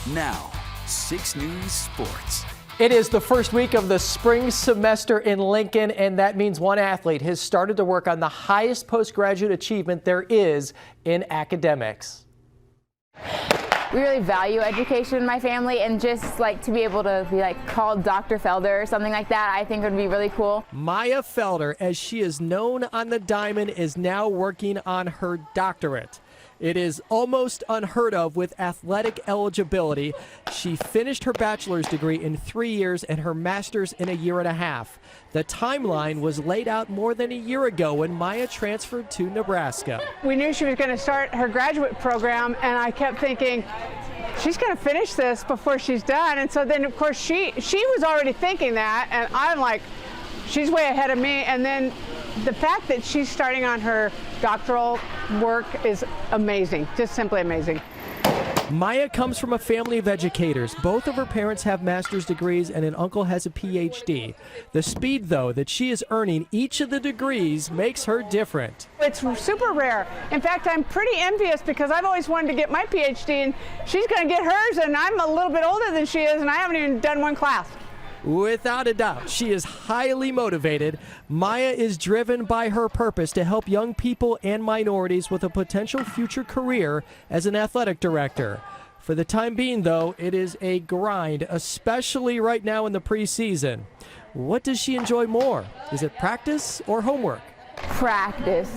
Now, 6 News Sports. It is the first week of the spring semester in Lincoln, and that means one athlete has started to work on the highest postgraduate achievement there is in academics. We really value education in my family, and just like to be able to be like called Dr. Felder or something like that, I think would be really cool. Mya Felder, as she is known on the diamond, is now working on her doctorate. It is almost unheard of with athletic eligibility. She finished her bachelor's degree in 3 years and her master's in a year and a half. The timeline was laid out more than a year ago when Mya transferred to Nebraska. We knew she was going to start her graduate program, and I kept thinking, she's going to finish this before she's done. And so then, of course, she was already thinking that, and I'm like, she's way ahead of me. And then the fact that she's starting on her doctoral work is amazing, just simply amazing. Mya comes from a family of educators. Both of her parents have master's degrees and an uncle has a PhD. The speed, though, that she is earning each of the degrees makes her different. It's super rare. In fact, I'm pretty envious because I've always wanted to get my PhD, and she's going to get hers, and I'm a little bit older than she is, and I haven't even done one class. Without a doubt, she is highly motivated. Mya is driven by her purpose to help young people and minorities with a potential future career as an athletic director. For the time being, though, it is a grind, especially right now in the preseason. What does she enjoy more? Is it practice or homework? Practice,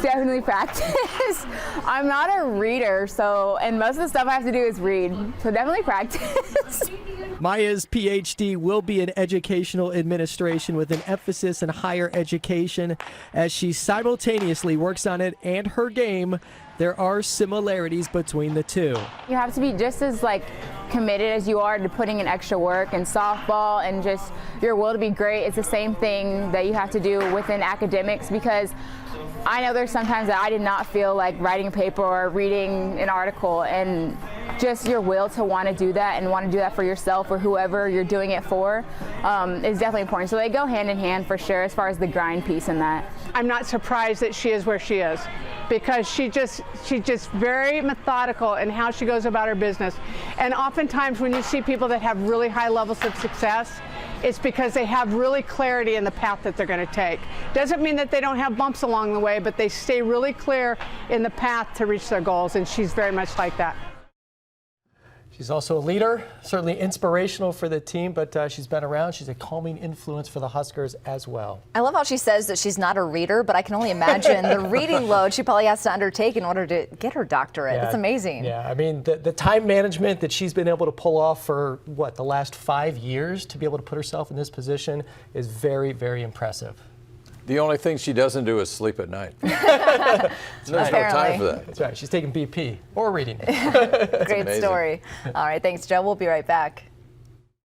definitely practice. I'm not a reader, and most of the stuff I have to do is read, so definitely practice. Mya's PhD will be in educational administration with an emphasis in higher education. As she simultaneously works on it and her game, there are similarities between the two. You have to be just as committed as you are to putting in extra work in softball, and just your will to be great. It's the same thing that you have to do within academics, because I know there's sometimes that I did not feel like writing a paper or reading an article, and just your will to want to do that and want to do that for yourself or whoever you're doing it for is definitely important. So they go hand in hand for sure as far as the grind piece in that. I'm not surprised that she is where she is, because she's just very methodical in how she goes about her business. And oftentimes when you see people that have really high levels of success, it's because they have really clarity in the path that they're going to take. Doesn't mean that they don't have bumps along the way, but they stay really clear in the path to reach their goals, and she's very much like that. She's also a leader, certainly inspirational for the team, but she's been around. She's a calming influence for the Huskers as well. I love how she says that she's not a reader, but I can only imagine the reading load she probably has to undertake in order to get her doctorate. It's amazing. Yeah, I mean, the time management that she's been able to pull off for, the last 5 years to be able to put herself in this position is very, very impressive. The only thing she doesn't do is sleep at night. There's no time for that. That's right. She's taking BP or reading. Great story. All right, thanks, Joe. We'll be right back.